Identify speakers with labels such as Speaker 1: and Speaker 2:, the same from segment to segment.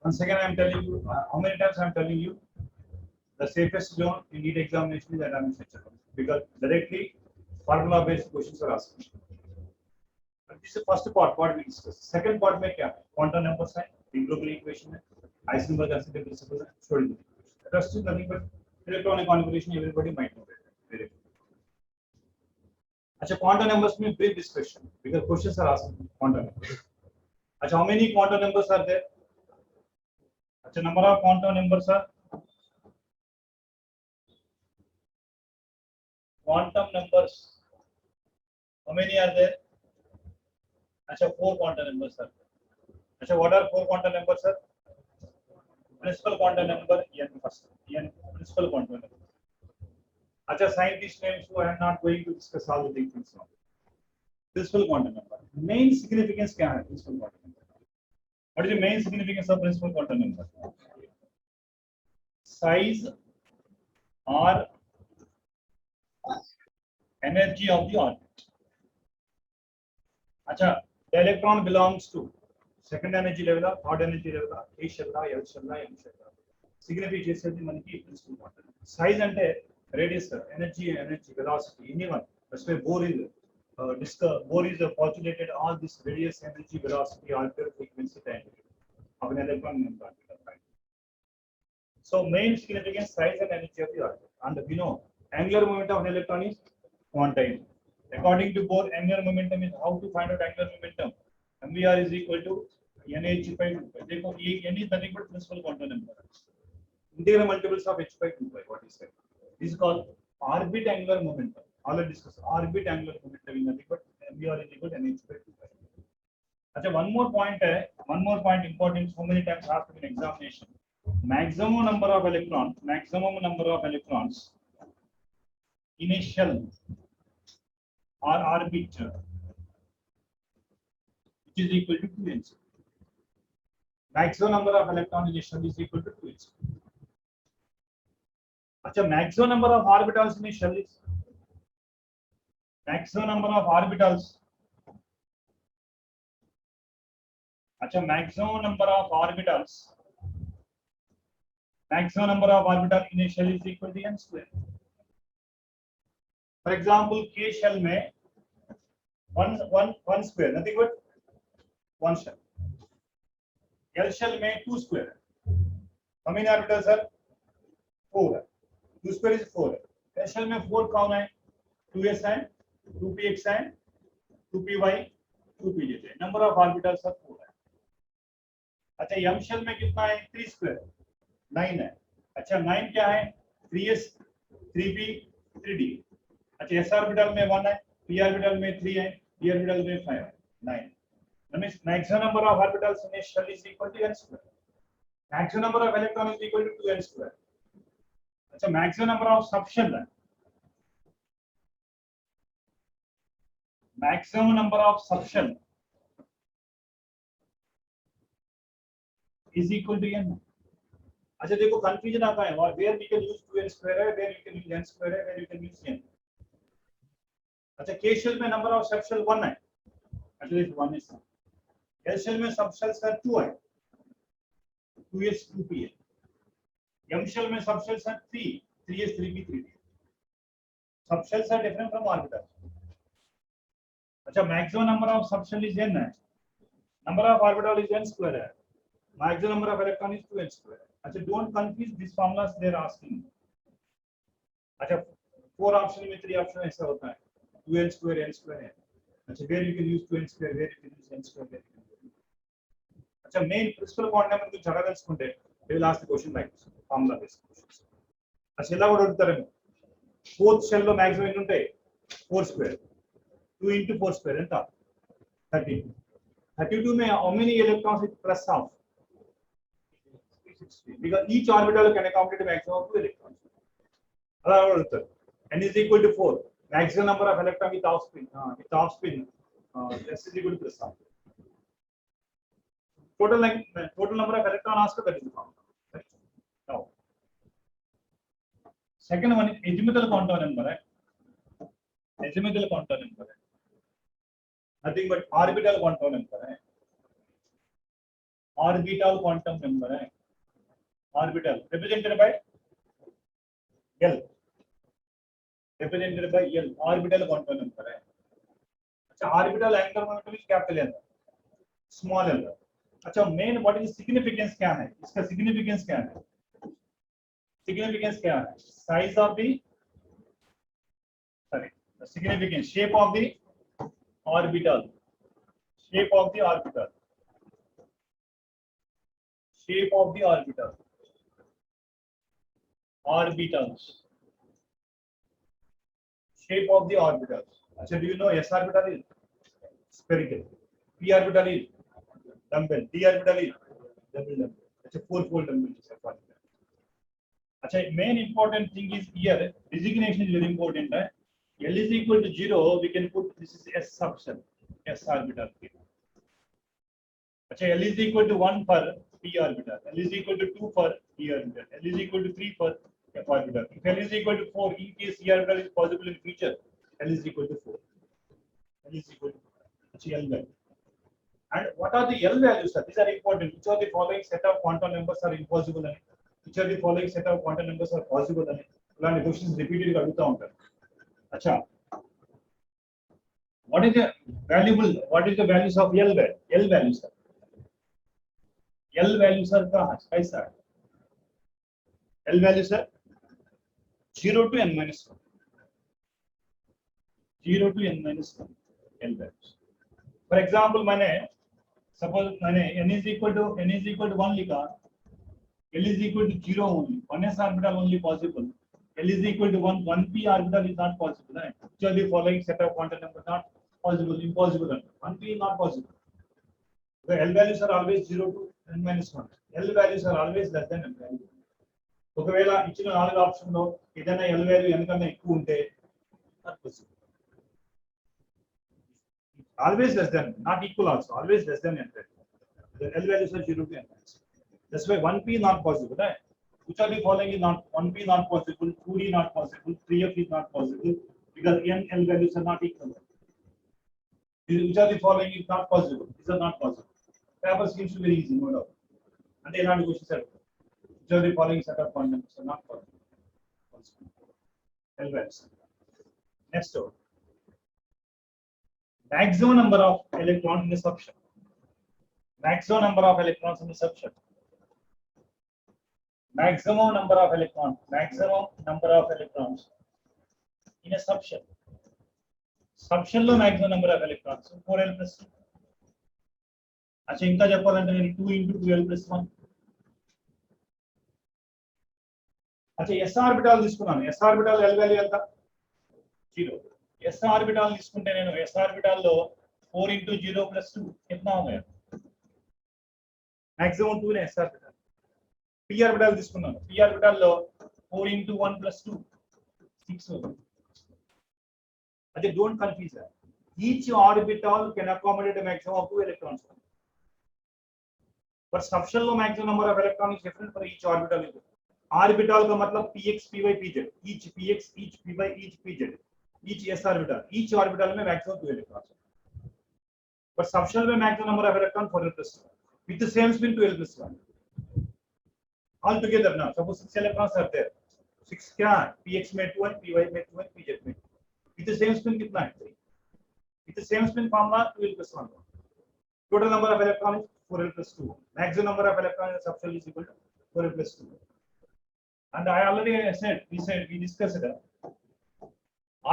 Speaker 1: Once again, I am telling you, how many times I am telling you, the safest zone in NEET examination is atomic structure, because directly formula based questions are asked. This is the first part, what we discussed. Second part में क्या है? Quantum numbers है, integral equation है, Heisenberg concept principle है, Schrodinger. The rest is nothing but electronic configuration. Everybody might know that. Very good. अच्छा, quantum numbers में brief discussion because questions are asked quantum numbers. अच्छा, how many quantum numbers are there? अच्छा, number of quantum numbers are quantum numbers. How many are there? अच्छा, 4 quantum numbers are there. अच्छा, what are 4 quantum numbers, sir? Principal quantum number n first. N principal quantum number. अच्छा, scientist names who I am not going to discuss all the things now. Principal quantum number. Main significance क्या है principal quantum number? What is the main significance of principal quantum number? Size or energy of the orbit. अच्छा, the electron belongs to second energy level, third energy level, A shell, L shell, M shell. Significance చేసేది మనకి principal quantum number. Size అంటే radius, energy, velocity, anyone. That's why Bohr is postulated all this radius, energy, velocity, orbital frequency, time of an electron in an orbital. Right? So main significance, size and energy of the orbit. And we know angular momentum of an electron is quantized. According to Bohr, angular momentum is how to find out angular momentum. MVR is equal to NH by 2 pi. N is nothing but principal quantum number. Integral multiples of h by 2 pi. What is that? This is called orbit angular momentum. Already discussed. Orbit angular momentum is nothing but MVR is equal to NH by 2 pi. अच्छा, one more point important. So many times asked in examination. Maximum number of electrons in a shell or orbit, which is equal to 2n. Maximum number of electrons in a shell is equal to 2n. अच्छा, maximum number of orbitals in a shell is maximum number of orbitals. अच्छा, maximum number of orbitals in a shell is equal to n square. For example, K shell में one square, nothing but one shell. L shell में 2 square. How many orbitals are? 4. 2 square is 4. S shell में 4 कौन है? 2s and 2px and 2py, 2pz. Number of orbitals are 4 है. अच्छा, m shell में कितना है? 3 square, 9 है. अच्छा, 9 क्या है? 3s, 3p, 3d. अच्छा, s ऑर्बिटल में 1 है, p ऑर्बिटल में 3 है, d ऑर्बिटल में 5 है. 9. That means maximum number of orbitals in a shell is equal to n square. Maximum number of electrons is equal to 2n square. अच्छा, maximum number of subshell है. Maximum number of subshell is equal to n. अच्छा, देखो confusion आता है. Where we can use 2n square है, where you can use n square है, where you can use n. अच्छा, K shell में number of subshell 1 है. अच्छा, this 1 is. L shell में subshells are 2 है. 2s, 2p है. M shell में subshells are 3. 3s, 3p, 3d. Subshells are different from orbitals. अच्छा, maximum number of subshell is n है. Number of orbital is n square है. Maximum number of electron is 2n square. अच्छा, don't confuse these formulas they are asking. अच्छा, 4 option में 3 option ऐसा होता है. 2n square, n square है. अच्छा, where you can use 2n square, where you can use n square, where you can use. अच्छा, main principal quantum number को जगह తెలుసుకుంటే they will ask the question like this, formula based questions. अच्छा, ఇలా కూడా అడుగుతారేమో. Fourth shell లో maximum ఎన్ని ఉంటాయి? 4 square. 2 into 4 square ఎంత? 32. 32 में how many electrons with plus half? 360. Because each orbital can accommodate a maximum of 2 electrons. అలా అడుగుతారు. n is equal to 4. Maximum number of electron with half spin. S is equal to plus half. Total number of electron asked, that is the formula. Right? Now, second one is azimuthal quantum number. Right? Azimuthal quantum number. Nothing but orbital quantum number. Right? Orbital quantum number है, orbital represented by L, represented by L, orbital quantum number है। अच्छा, orbital angular momentum is capital L, small l। अच्छा, main what is significance क्या है इसका? Significance क्या है? Significance क्या है? Size of the, sorry, significance shape of the orbital, shape of the orbital, shape of the orbital, orbitals, shape of the orbitals। अच्छा, do you know s orbital is spherical, p orbital is dumbbell, d orbital is double dumbbell। अच्छा, four fold dumbbell is orbital। अच्छा, main important thing is here designation is very important है। L is equal to 0, we can put this is s subshell, s orbital। अच्छा, L is equal to 1 for p orbital, L is equal to 2 for d orbital, L is equal to 3 for f orbital। If L is equal to 4, in case e orbital is possible in future, L is equal to 4, L is equal to L value। And what are the L values, sir? These are important. Which of the following set of quantum numbers are impossible? Which of the following set of quantum numbers are possible? इलांటి questions repeatedly అడుగుతా ఉంటారు। अच्छा, what is the values of L value? L values, sir, L values are कहाँ कैसा है? L values are 0 to n minus 1, 0 to n minus 1 L values। For example, मैंने suppose मैंने n is equal to 1 लिखा, L is equal to 0 only, 1s orbital only possible, L is equal to 1, 1p orbital is not possible, right? Which of the following set of quantum numbers not possible, impossible? 1p is not possible. The L values are always 0 to n minus 1, L values are always less than n value। ఒకవేళ ఇచ్చిన 4 option లో ఏదైనా L value ఎనకన్నా ఎక్కువ ఉంటే not possible, always less than, not equal also, always less than n value। The L values are 0 to n minus 1, that's why 1p not possible, right? Which of the following is not 1p not possible, 2d not possible, 3f is not possible, because n L values are not equal। Which of the following is not possible? These are not possible। Paper seems to be very easy, no doubt, and they are not questions at all। Which of the following set of quantum numbers are not possible? L values। Next one, maximum number of electrons in the subshell, maximum number of electrons in the subshell, maximum number of electrons in a subshell, subshell లో maximum number of electrons 4l plus 2। अच्छा, ఇంకా చెప్పాలంటే నేను 2 into 2l plus 1। अच्छा, s orbital తీసుకున్నాను, s orbital l value ఎంత? 0। s orbital తీసుకుంటే నేను s ఆర్బిటాల్ లో 4 into 0 plus 2 कितना हो गया? maximum 2 ने s ఆర్బిటాల్। p ఆర్బిటాల్ తీసుకున్నాను, p ఆర్బిటాల్ లో 4 into 1 plus 2 6 हो गया। अच्छा, don't confuse that, each orbital can accommodate a maximum of 2 electrons, but subshell lo maximum number of electrons is different for each orbital। orbital का मतलब px py pz, each px each py each pz, each s orbital, each orbital में maximum 2 electrons, but subshell में maximum number of electrons 4l plus 1 with the same spin 2l plus 1 all together। now suppose 6 electrons are there, 6 क्या है? px में 2 है, py में 2 है, pz में with the same spin कितना है? 3 with the same spin formula 2l plus 1। total number of electrons is 4l plus 2, maximum number of electrons in the subshell is equal to 4l plus 2। and I already said we discussed it,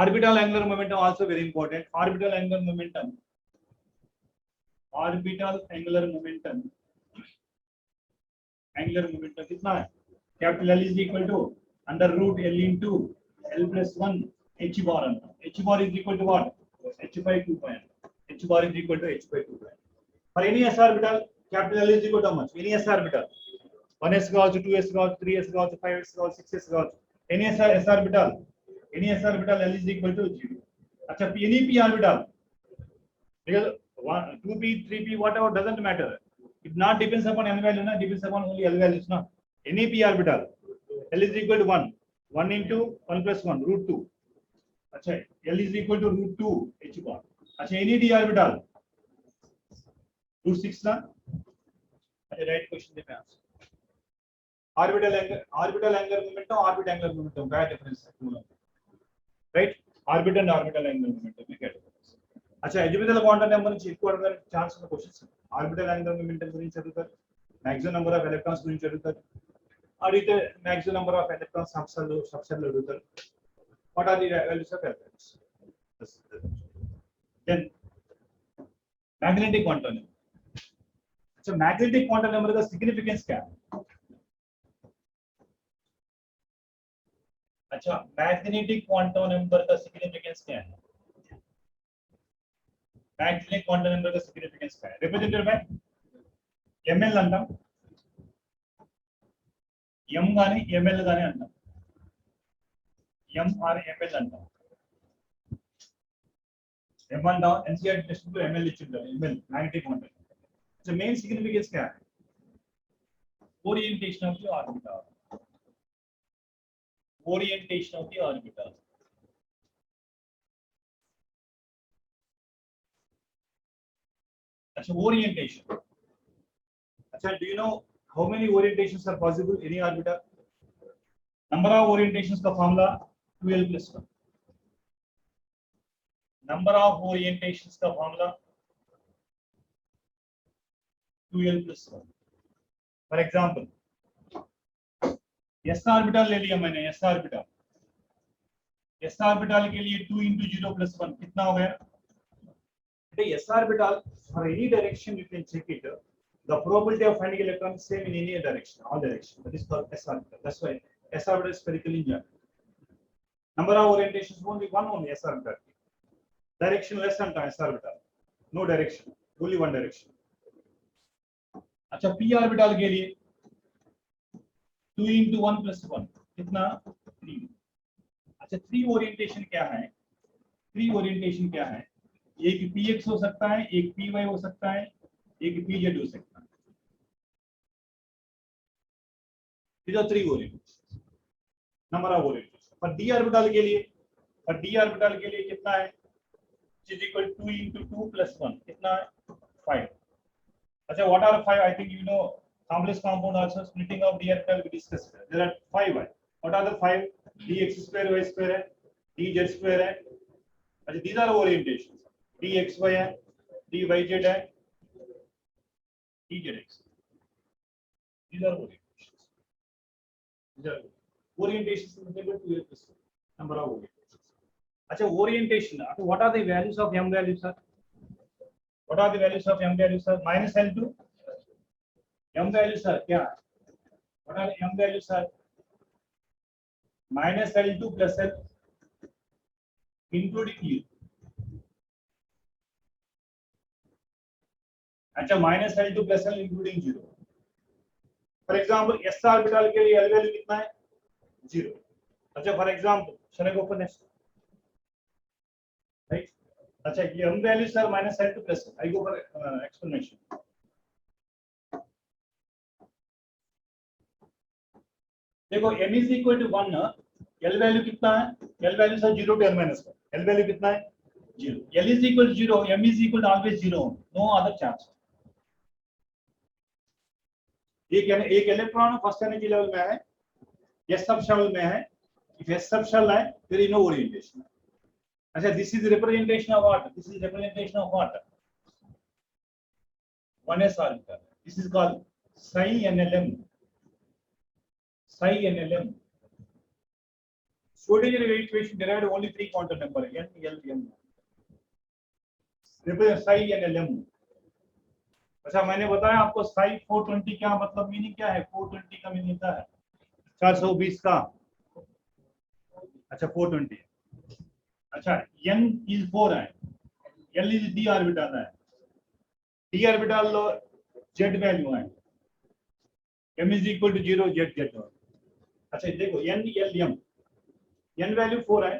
Speaker 1: orbital angular momentum also very important। orbital angular momentum कितना है? Capital L is equal to under root L into L plus 1 h bar, h bar is equal to what? h by 2 pi, h bar is equal to h by 2 pi। for any s orbital, capital L is equal to how much? any s orbital 1s కావచ్చు, 2s కావచ్చు, 3s కావచ్చు, 5s కావచ్చు, 6s కావచ్చు, any s orbital L is equal to 0। अच्छा, any p orbital, because 1 2p 3p whatever doesn't matter, it not depends upon n value, na depends upon only L values, na any p orbital L is equal to 1 into 1 plus 1 root 2। अच्छा, L is equal to root 2 h bar। अच्छा, any d orbital root 6 ना, the right question they may ask. Orbital angular momentum, orbit angular momentum, क्या difference है? Right? Orbit and orbital angular momentum में क्या difference? अच्छा, azimuthal quantum number నుంచి ఎక్కువ అడగడానికి ఛాన్స్ ఉన్న క్వశ్చన్స్. ఆర్బిటల్ యాంగులర్ మొమెంటం గురించి అడుగుతారు, మాక్సిమం నంబర్ ఆఫ్ ఎలక్ట్రాన్స్ గురించి అడుగుతారు, అడిగితే maximum number of electrons subshell అడుగుతారు. What are the values of electrons? Then magnetic quantum number. अच्छा, मैग्नेटिक क्वांटम नंबर का सिग्निफिकेंस क्या है? अच्छा, मैग्नेटिक क्वांटम नंबर का सिग्निफिकेंस क्या है? मैग्नेटिक क्वांटम नंबर का सिग्निफिकेंस क्या है? रिप्रेजेंटेड बाय ml అంటాం, m గాని ml గాని అంటాం, m or ml అంటాం. m అంటాం, NCERT టెక్స్ట్ లో ml ఇచ్చింటారు, ml magnetic quantum. So main significance क्या है? Orientation of the orbital. Orientation of the orbital. अच्छा, orientation. अच्छा, do you know how many orientations are possible in any orbital? Number of orientations का formula 2l+1. Number of orientations का formula 2l+1. For example, s orbital ले लिया मैंने, s orbital. s orbital के लिए 2 × 0+1 कितना हो गया? S orbital for any direction you can check it. The probability of finding electron is same in any direction, all direction. That is called s orbital. That's why s orbital is spherical in general. Number of orientations only one only s orbital. Direction less than s orbital. No direction, only one direction. अच्छा, p orbital के लिए 2 × 1+1 कितना? 3. अच्छा, 3 orientation क्या है? 3 orientation क्या है? एक px हो सकता है, एक py हो सकता है, एक pz हो सकता है. These are 3 orientations. Number of orientations. For d orbital के लिए कितना है? Which is equal to 2 × 2+1 कितना है? 5. अच्छा, what are 5? I think you know complex compound also splitting of d orbital we discussed. There are 5. What are the 5? dx² y² है, dz² है. अच्छा, these are orientations. dxy है, dyz है, dzx. These are orientations. Orientations number of orientations. अच्छा, orientation. What are the values of m values, sir? What are the values of m values, sir? Minus L to m values, sir. क्या? What are m values, sir? Minus L2 plus L, including U. अच्छा, minus L2 plus L including 0. For example, s orbital के लिए L value कितना है? 0. अच्छा, for example, shall I go for next? Right? अच्छा, ये m values are minus L2 plus L. I go for explanation. देखो, m is equal to 1 ना, L value कितना है? L value है 0 to L minus 1. L value कितना है? 0. L is equal to 0, m is equal to always 0. No other chance. एक electron first energy level में है, s सबशेल में है. If s सबशेल है, there is no orientation. अच्छा, this is representation of what? This is representation of what? 1s orbital. This is called psi NLM. Psi NLM. Schrodinger equation derived only 3 quantum number n, l, m. Represent psi NLM. अच्छा, मैंने बताया आपको psi 420 क्या मतलब meaning क्या है? 420 का meaning क्या है? 420 का. अच्छा, 420. अच्छा, n is 4 है, l is d orbital है, d orbital लो z वैल्यू है, m is equal to 0, z. अच्छा, देखो n, l, m. n value 4 है,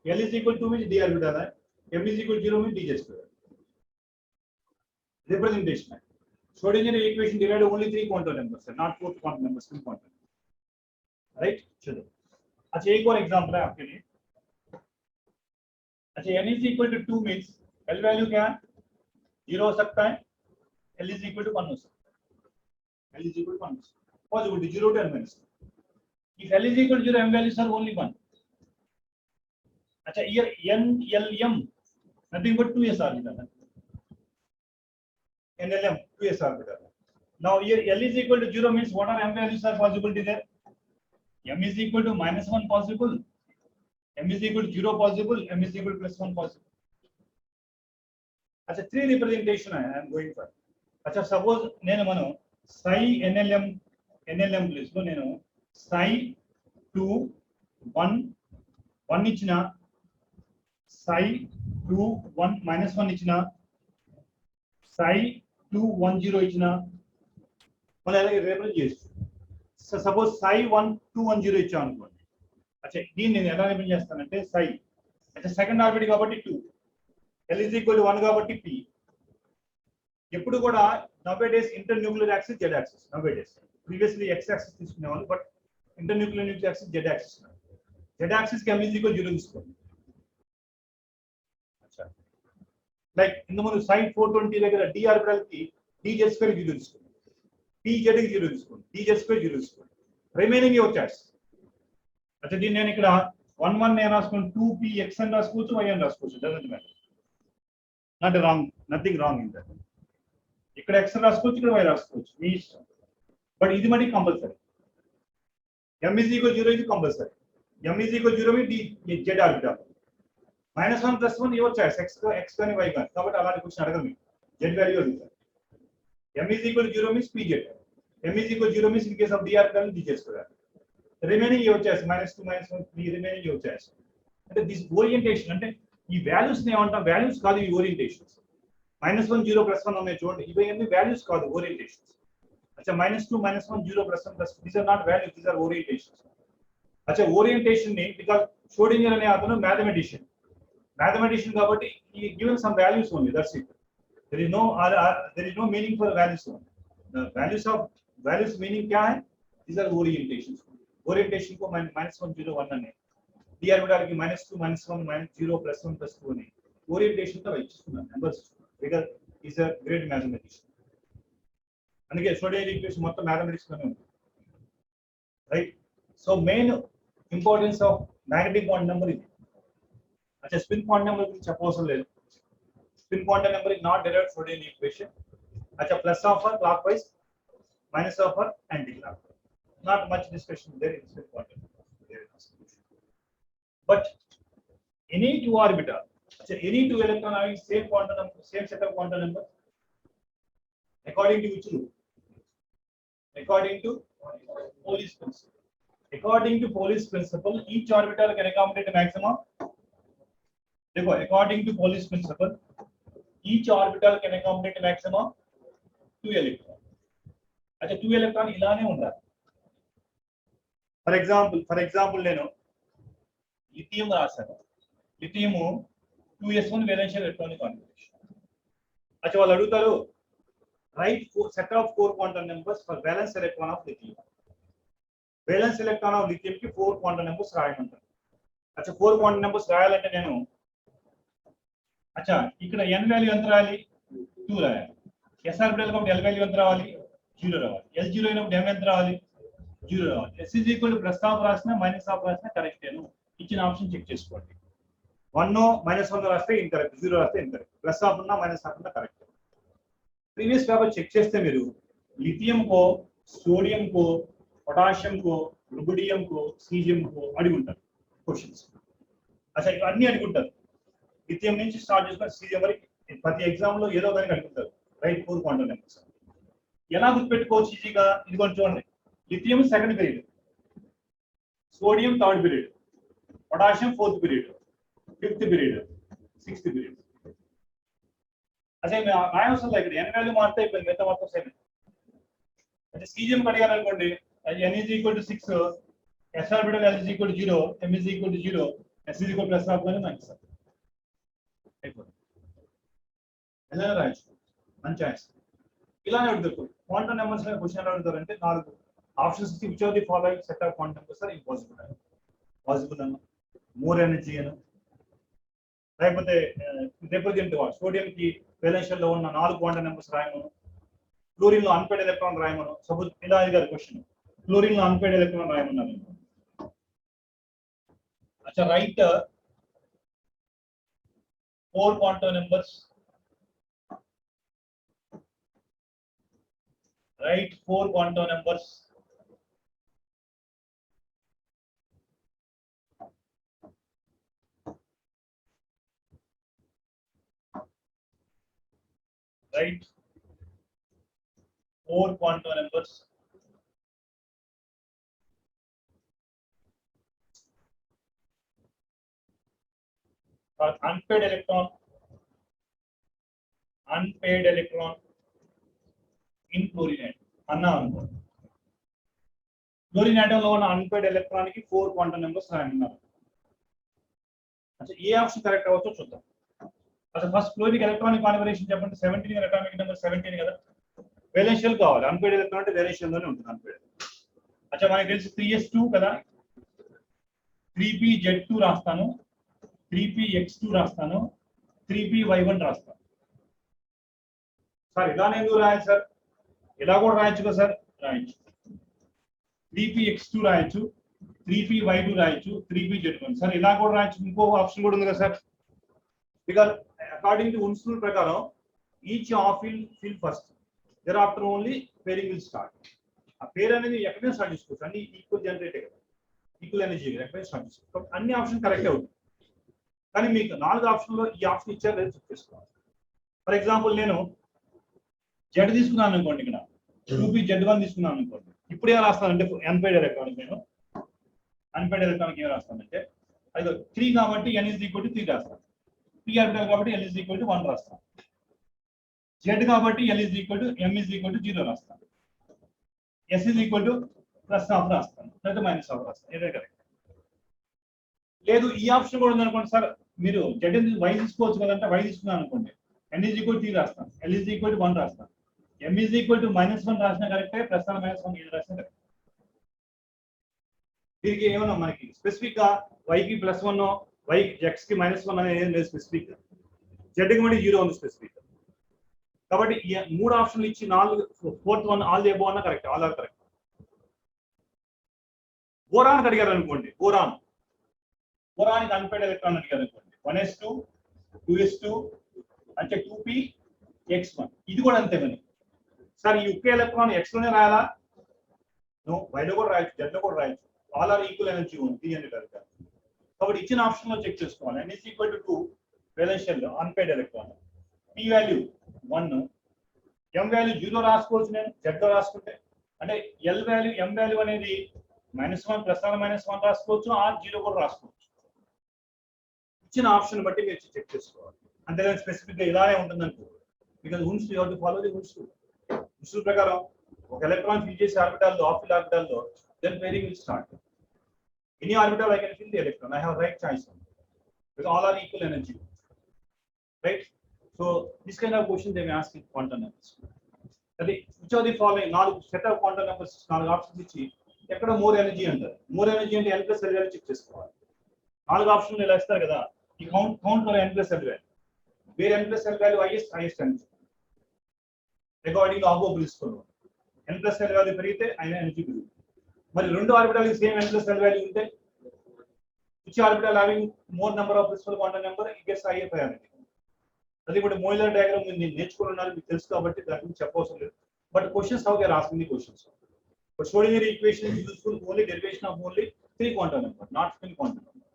Speaker 1: l is equal to means d orbital है, m is equal to 0 means dz². Representation है. Schrodinger equation derived only 3 quantum numbers, not 4 quantum numbers, 3 quantum. Right? चलो. अच्छा, एक और example है आपके लिए. अच्छा, n is equal to 2 means l value क्या है? 0 हो सकता है, l is equal to 1 हो सकता है. L is equal to 1. Possibility 0 to n minus 1. If L is equal to 0, m values are only 1. Here n, L, m, nothing but 2s orbital. N, L, m, 2s orbital. Now here L is equal to 0 means what are m values are possibility there? M is equal to -1 possible. M is equal to 0 possible. M is equal to +1 possible. Three representation I am going for. Suppose నేను మనం psi NLM place లో నేను psi 2 1 1 ఇచ్చిన psi 2 1 -1 ఇచ్చిన psi 2 1 0 ఇచ్చిన మనం ఎలా represent చేయొచ్చు. సపోజ్ psi 1 2 1 0 ఇచ్చాం అనుకోండి. దీన్ని నేను ఎలా రిప్రజెంట్ చేస్తానంటే psi సెకండ్ ఆర్బిట్ కాబట్టి 2 L is equal to 1 కాబట్టి p. ఎప్పుడు కూడా nowadays internuclear axis z axis nowadays. Previously x axis తీసుకునేవాళ్ళు, but internuclear axis z axis. Z axis కి m is equal to 0 తీసుకోండి. లైక్ ఇంత ముందు sin 420 దగ్గర d ఆర్బిటల్ కి dz స్క్వేర్ 0 తీసుకోండి. pz కి 0 తీసుకోండి. dz స్క్వేర్ 0 తీసుకోండి. Remaining your choice. దీన్ని నేను ఇక్కడ 1 1 నేను రాసుకొని 2p x అని రాసుకోవచ్చు, y అని రాసుకోవచ్చు. Doesn't matter. Not wrong, nothing wrong in that. ఇక్కడ x రాసుకోవచ్చు, ఇక్కడ y రాసుకోవచ్చు, మీ ఇష్టం. బట్ ఇది మళ్ళీ compulsory. m is equal to 0 ఇది compulsory. m is equal to 0 me z orbital. -1 +1 your choice, x కానీ y కానీ. కాబట్టి అలాంటి క్వశ్చన్ అడగదు మీకు. z వాల్యూ అడుగుతారు. m is equal to 0 means pz. m is equal to 0 means in case of d orbital dz square. Remaining your choice, -2 -1 3 remaining your choice. అంటే this orientation అంటే ఈ వాల్యూస్ ని ఏమంటాం, వాల్యూస్ కాదు ఈ ఓరియంటేషన్స్. -1 0 +1 ఉన్నాయి చూడండి, ఇవన్నీ వాల్యూస్ కాదు, orientations. -2 -1 0 +1 +2 these are not values, these are orientations. Orientation ని బికాజ్ షోడింగర్ అనే అతను మ్యాథమెటిషియన్ కాబట్టి ఈ given some values only, that's it. there is no meaning for values only. The values meaning क्या है? These are orientations. Orientation को -1 0 1 అనే d orbital కి -2 -1 -0 +1 +2 అని ఓరియంటేషన్ తో ఇచ్చుకున్నాను numbers. Because is a great mathematician. అందుకే షోడింగర్ ఈక్వేషన్ మొత్తం మ్యాథమెటిక్స్ లోనే ఉంది, right? So main importance of magnetic quantum number ఇది. స్పిన్ క్వాంటం నెంబర్ గురించి చెప్పవసరం లేదు. Spin quantum number is not derived Schrodinger equation. Plus of or clockwise, minus of or anti-clockwise. Not much discussion there in spin quantum number. But any two orbital, any two electron having same quantum number, same set of quantum number, according to which rule? According to Pauli's principle. According to Pauli's principle, each orbital can accommodate a maximum. According to Pauli's principle, each orbital can accommodate a maximum 2 electrons. 2 electron ఇలానే ఉండాలి. For example నేను lithium రాశాను. Lithium 2s1 valential electronic configuration. వాళ్ళు అడుగుతారు write set of 4 quantum numbers for valence electron of lithium. Valence electron of lithium కి 4 quantum numbers రాయమంటారు. 4 quantum numbers రాయాలంటే నేను ఇక్కడ n వాల్యూ ఎంత రాయాలి? 2 రాయాలి. s ఆర్బిటల్ కాబట్టి l వాల్యూ ఎంత రావాలి? 0 రావాలి. l 0 అయినప్పుడు m ఎంత రావాలి? 0 రావాలి. s is equal to plus of రాసినా మైనస్ ఆఫ్ రాసినా కరెక్టేను. ఇచ్చిన ఆప్షన్ చెక్ చేసుకోండి. 1 -1 రాస్తే ఇన్కరెక్ట్, 0 రాస్తే ఇన్కరెక్ట్. ప్లస్ ఆఫ్ ఉన్నా మైనస్ ఆఫ్ ఉన్నా కరెక్ట్. ప్రీవియస్ పేపర్ చెక్ చేస్తే మీరు లిథియం కో, సోడియం కో, పొటాషియం కో, రుబిడియం కో, సీజియం కో అడుగుంటారు క్వశ్చన్స్. ఇవన్నీ అడుగుంటారు. లిథియం నుంచి స్టార్ట్ చేసుకొని సీజియం వరకు ప్రతి ఎగ్జామ్ లో ఏదో దానికి అడుగుతారు. రైట్ 4 క్వాంటం నెంబర్స్ ఎలా గుర్తుపెట్టుకోవచ్చు ఈజీగా? ఇదిగోండి చూడండి. Lithium second period, sodium third period, potassium fourth period, fifth period, sixth period. రాయవసరం ఇక్కడ n వాల్యూ మారితే అయిపోయింది, మిగతా మొత్తం సేమ్. సీజియం అడిగారనుకోండి, n is equal to 6, s orbital l is equal to 0, m is equal to 0, s is equal to plus of కానీ minus of అయిపోతుంది. ఎలా రాయొచ్చు? మంచి ఆన్సర్. ఇలానే అడుగుతారు క్వాంటం నెంబర్స్ లో క్వశ్చన్ ఎలా అడుగుతారంటే 4 ఆప్షన్స్ ఇచ్చి which of the following set of quantum numbers are impossible అని. పాసిబుల్ అన్న, మోర్ ఎనర్జీ అను, లేకపోతే రిప్రజెంట్ సోడియం కి వేలెన్షియల్ లో ఉన్న 4 క్వాంటం నెంబర్స్ రాయమను, క్లోరిన్ లో అన్పేడ్ ఎలక్ట్రాన్ రాయమను. సపోజ్ ఇలా ఇది క్వశ్చన్, క్లోరిన్ లో అన్పేడ్ ఎలక్ట్రాన్ రాయమన్నారు. అచ్చా right 4 quantum numbers. Write 4 quantum numbers. Write 4 quantum numbers. For unpaired electron in chlorine atom అన్నా అనుకోండి. క్లోరిన్ ఆటంలో ఉన్న అన్పేడ్ ఎలక్ట్రాన్ కి 4 క్వాంటం నెంబర్స్ రాయమన్నారు. అంటే ఏ ఆప్షన్ కరెక్ట్ అవుతుందో చూద్దాం. అసలు ఫస్ట్ క్లోరిన్ ఎలక్ట్రానిక్ కాన్ఫిగరేషన్ చెప్పండి. 17 కదా, అటామిక్ నెంబర్ 17 కదా. వేలెన్షియల్ కావాలి. అన్పేడ్ ఎలక్ట్రాన్ అంటే వేలెన్షియల్ లోనే ఉంటుంది అన్పేడ్. అచ్చా మనకి తెలిసి 3s2 కదా, 3pz2 రాస్తాను, 3px2 రాస్తాను, 3py1 రాస్తాను. సార్ ఇలానే ఎందుకు రాయాలి సార్? ఇలా కూడా రాయొచ్చు కదా సార్, రాయొచ్చు. 3px2 రాయొచ్చు, 3py2 రాయొచ్చు, 3pz1. సార్ ఇలా కూడా రాయొచ్చు. ఇంకో ఆప్షన్ కూడా ఉంది కదా sir. Because according to Un's rule ప్రకారం each of fill first, there after only pairing will start. ఆ పేరు అనేది ఎక్కడైనా స్టార్ట్ చేసుకోవచ్చు. అన్ని ఈక్వల్ జనరేటే కదా, ఈక్వల్ ఎనర్జీ కదా, ఎక్కడైనా స్టార్ట్ చేసుకోవచ్చు. అన్ని ఆప్షన్ కరెక్ట్ అవుతుంది. కానీ మీకు 4 ఆప్షన్లో ఈ ఆప్షన్ ఇచ్చారు లేదు చెక్ చేసుకోవాలి. ఫర్ ఎగ్జాంపుల్ నేను జెడ్ తీసుకున్నాను అనుకోండి, ఇక్కడ 2pz1 తీసుకున్నాను అనుకోండి. ఇప్పుడు ఏం రాస్తానంటే అన్పేడ్ ఎలక్ట్రానిక్, నేను అన్పేడ్ ఎలక్ట్రానిక్ ఏం రాస్తానంటే అది 3 కాబట్టి n = 3 రాస్తాను. p ఆర్బిటల్ కాబట్టి l = 1 రాస్తాను. z కాబట్టి m = 0 రాస్తాను. s +1 రాస్తాను, లేదా -1 రాస్తాను. ఇదే కరెక్ట్. లేదు ఈ ఆప్షన్ కూడా ఉందనుకోండి సార్, మీరు z y తీసుకోవచ్చు కదంటే y తీసుకున్నాను అనుకోండి, n = 3 రాస్తాను, l = 1 రాస్తాను, m = -1 రాసిన కరెక్టే, +1 -1 ఇది రాసిన కరెక్ట్. దీనికి ఏమన్నా మనకి స్పెసిఫిక్ గా y కి +1 y x కి -1 అనేది ఏం లేదు స్పెసిఫిక్ గా. z కి మళ్ళీ 0 ఉంది స్పెసిఫిక్ గా. కాబట్టి ఈ 3 ఆప్షన్లు ఇచ్చి 4th one all the above అన్న correct, all are correct. Boron అడిగారు అనుకోండి, బోరానికి అన్పేడ్ ఎలక్ట్రాన్ అడిగారు అనుకోండి, 1s2 2s2 అంటే 2px1. ఇది కూడా అంతే మరి. సార్ ఈ ఒకే ఎలక్ట్రాన్ x లోనే రాయాలా? నో, y లో కూడా రాయొచ్చు, z లో కూడా రాయొచ్చు. ఆల్ ఆర్ ఈక్వల్ ఎనర్జీ ఉంది అని కరెక్ట్. కాబట్టి ఇచ్చిన ఆప్షన్ లో చెక్ చేసుకోవాలి. n = 2 valential unpaired electron, p value 1, m value 0 రాసుకోవచ్చు నేను z లో రాసుకుంటే. అంటే l వాల్యూ m వాల్యూ అనేది -1 +1 రాసుకోవచ్చు, ఆర్ 0 కూడా రాసుకోవచ్చు. ఇచ్చిన ఆప్షన్ బట్టి మీరు చెక్ చేసుకోవాలి. అంతేగాని స్పెసిఫిక్ గా ఇలానే ఉంటుంది అనుకో. Because Un's you have to follow the Un's rule ప్రకారం ఒక ఎలక్ట్రాన్ ఫిల్ చేసే ఆర్బిటాల్లో, of ఆర్బిటాల్లో, then pairing will start. Any orbital I can fill the electron. I have right choice because all are equal energy, right? So this kind of question they may ask in quantum numbers. That is, which of the following 4 set of quantum numbers 4 options ఇచ్చి ఎక్కడ more energy అంటారు. More energy అంటే n + l value check చేసుకోవాలి. 4 ఆప్షన్లు ఇలా ఇస్తారు కదా, ఈ count for n + l value, where n + l value highest energy according to above principle. n + l వాల్యూ పెరిగితే అయిన ఎనర్జీ పెరుగుతుంది. మరి రెండు orbital same n + l value ఉంటే which orbital having more number of principal quantum number it gets higher priority. అది కూడా మోయిలర్ diagram మీరు నేర్చుకుని ఉన్నారు, మీకు తెలుసు కాబట్టి దాని గురించి చెప్పవసరం లేదు. But questions how they are asking the questions. But Schrodinger equation is useful only derivation of only 3 quantum number, not 10 quantum number.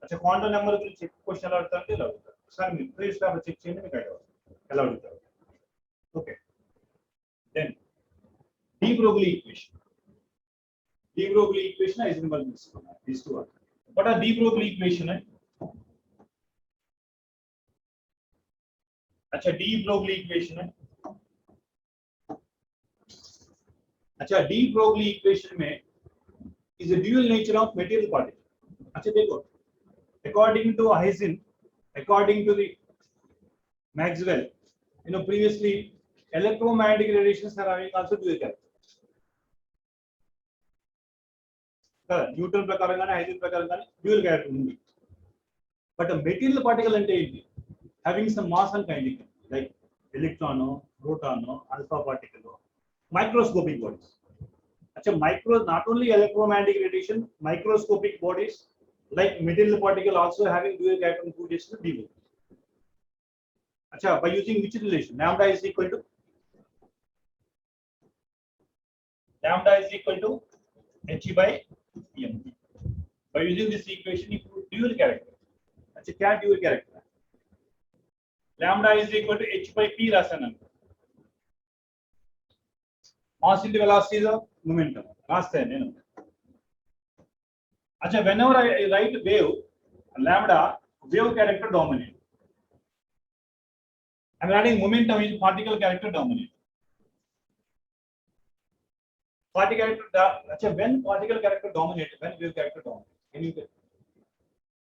Speaker 1: అచ్చా క్వాంటం నెంబర్ గురించి క్వశ్చన్ ఎలా అడుగుతారంటే ఇలా అడుగుతారు. సార్ మీరు ప్రీవియస్ పేపర్ చెక్ చేయండి, మీకు ఐడియా వస్తుంది ఎలా అడుగుతారు. Okay, then de Broglie equation. De Broglie equation is in these two are. What are de Broglie equation? अच्छा de Broglie equation है. अच्छा de Broglie equation में is a dual nature of material particle. अच्छा देखो, according to Heisenberg, according to the Maxwell, you know previously electromagnetic radiations are having also dual character. Newton ప్రకారం కానీ హైజెన్బర్గ్ ప్రకారం కానీ dual character ఉంది. బట్ మెటీరియల్ పార్టికల్ అంటే ఏంటి? Having some mass and kind, like electron, proton, alpha particle, microscopic bodies. Achha, not only electromagnetic radiation, microscopic bodies like material particle also having dual character inclusion D. Achha, by using which relation? Lambda is equal to h by m. By using this equation, you prove dual character. Achha, क्या dual character? Lambda is equal to h by p ration. Mass into velocity is a momentum. Last time, Achha, whenever I write wave, lambda, wave character dominate. I am writing momentum is particle character dominate. Particle character, achha, when particle character dominate, when wave character dominate. Can you get?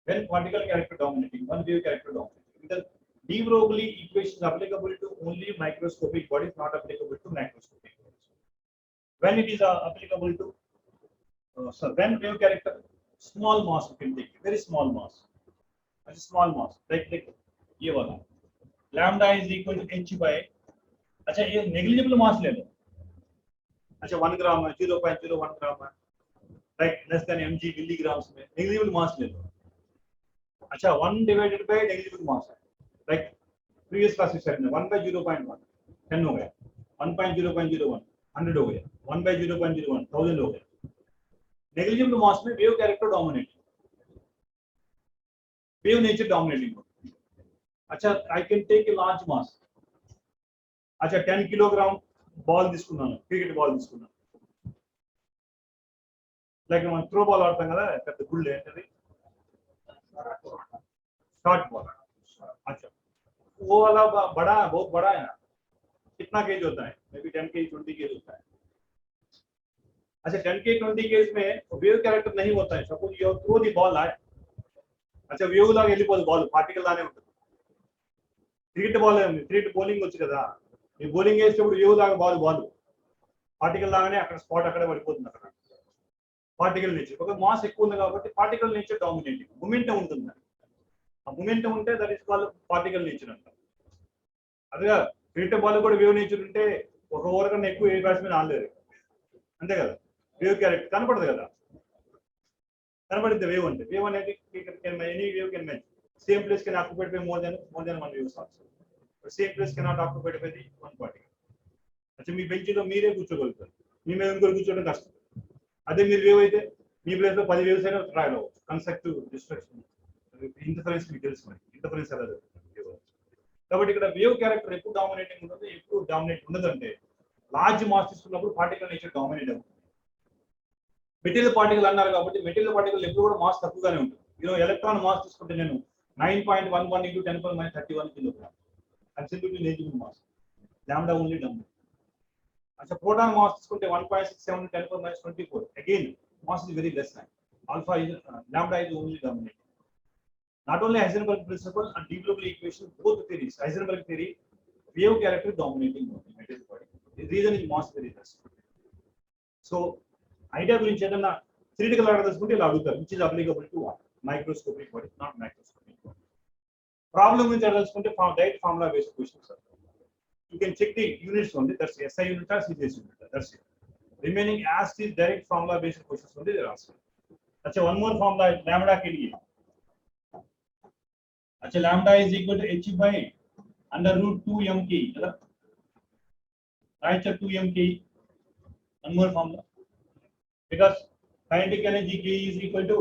Speaker 1: When particle character dominating, one wave character dominating. Because de Broglie equation is applicable to only microscopic bodies, not applicable to macroscopic bodies. When it is applicable to, so when wave character, small mass you can take, very small mass. A small mass, like ये वाला. Lambda is equal to h by. अच्छा ये negligible mass ले लो. अच्छा 1 gram, 0.01 gram, right? Less than mg milligrams में negligible mass ले लो. अच्छा 1 divided by negligible mass, like previous class में said 1 by 0.1, 10 हो गया. 1.0.01, 100 हो गया. 1 by 0.01, 1000 हो गया. Negligible mass में wave character dominate. Wave nature dominating. अच्छा, I can take a large mass. अच्छा 10 kilogram ball తీసుకున్నాను, cricket ball తీసుకున్నాను. Like మనం throw ball ఆడతాం కదా, పెద్ద గుళ్ళు ఏంటది? Short ball. अच्छा, वो वाला बड़ा, बहुत बड़ा है ना? कितना केज होता है? Maybe 10 kg, 20 kg होता है. अच्छा 10 kg, 20 kg में wave character नहीं होता है. Suppose you throw the ball at. अच्छा wave लागे వెళ్ళిపోదు ball, particle लाने ఉంటుంది. క్రికెట్ బాల్ క్రికెట్ బౌలింగ్ వచ్చు కదా, ఈ బౌలింగ్ వేసేటప్పుడు వేవ్ లాగా బాల్ పార్టికల్ లాగానే అక్కడ స్పాట్ అక్కడే పడిపోతుంది. అక్కడ పార్టికల్ నేచర్ ఒక మాస్ ఎక్కువ ఉంది కాబట్టి పార్టికల్ నేచర్ డామినేటింగ్. మొమెంటం ఉంటుంది, ఆ మొమెంటం ఉంటే that is called particle nature అంటారు. అదేగా క్రికెట్ బాల్ కూడా వేవ్ నేచర్ ఉంటే ఒక ఓవర్ కన్నా ఎక్కువ ఏ బ్యాట్స్మెన్ ఆడలేరు, అంతే కదా. వేవ్ క్యారెక్టర్ కనపడదు కదా, కనపడిద్ది వేవ్ అంటే. వేవ్ అనేది any wave can match. Same place can occupy by more than one waves also. But same place cannot occupy by the one particle. अच्छा మీ బెంచ్ లో మీరే కూర్చోగలుగుతారు, మీ మీద ఇంకొకరు కూర్చోవడం కష్టం. అదే మీరు వేవ్ అయితే మీ ప్లేస్ లో 10 వేవ్స్ అయినా ట్రయల్ అవ్వచ్చు. కన్స్ట్రక్టివ్ డిస్ట్రక్షన్, ఇంటర్ఫరెన్స్ మీకు తెలుసు, మరి ఇంటర్ఫరెన్స్ ఎలా జరుగుతుంది. కాబట్టి ఇక్కడ వేవ్ క్యారెక్టర్ ఎప్పుడు డామినేటింగ్ ఉంటుంది, ఎప్పుడు డామినేట్ ఉండదంటే లార్జ్ మాస్ తీసుకున్నప్పుడు పార్టికల్ నేచర్ డామినేట్ అవుతుంది. మెటీరియల్ పార్టికల్ అన్నారు కాబట్టి మెటీరియల్ పార్టికల్ ఎప్పుడు కూడా మాస్ తక్కువగానే ఉంటుంది. ఎలక్ట్రాన్ మాస్ తీసుకుంటే నేను 9.11 into 10 power minus 31 kilogram. Absolutely negligible mass. Lambda only dominant. Achha proton mass తీసుకుంటే 1.67 into 10 power minus 24. Again, mass is very less. Alpha is lambda is only dominant. Not only Heisenberg principle and de Broglie equation, both theories. Heisenberg theory, wave character dominating material body. The reason is mass very less. So, idea గురించి ఏదన్నా theoretical order తీసుకుంటే ఇలా అడుగుతారు, which is applicable to what? Microscopic body, not macroscopic body. Problem with that direct formula based questions. You can check the units only. That's SI unit or CGS unit. That's it. Remaining as is direct formula based questions only they are asking. Achha, one more formula lambda के लिए. अच्छा lambda is equal to h by under root 2 m k. Right, 2 m k. One more formula. Because kinetic energy k is equal to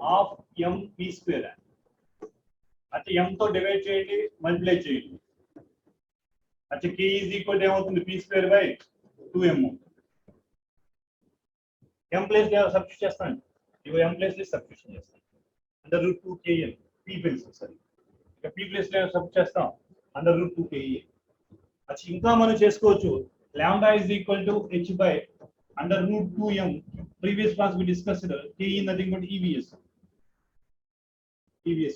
Speaker 1: half m p square. अच्छा m तो divide చేయండి, multiply చేయండి. अच्छा k is equal to ఏమవుతుంది, p square by 2m. m place లో substitute చేస్తాను, ఇగో m place లో substitution చేస్తాను. under root 2 km p place sorry, ఇక p ప్లేస్ లో సబ్స్టిట్యూట్ చేస్తాం under root 2 km. अच्छा ఇంకా మనం చేసుకోవచ్చు. lambda is equal to h by under root 2m. previous class we discussed k is nothing but EVS. EVS,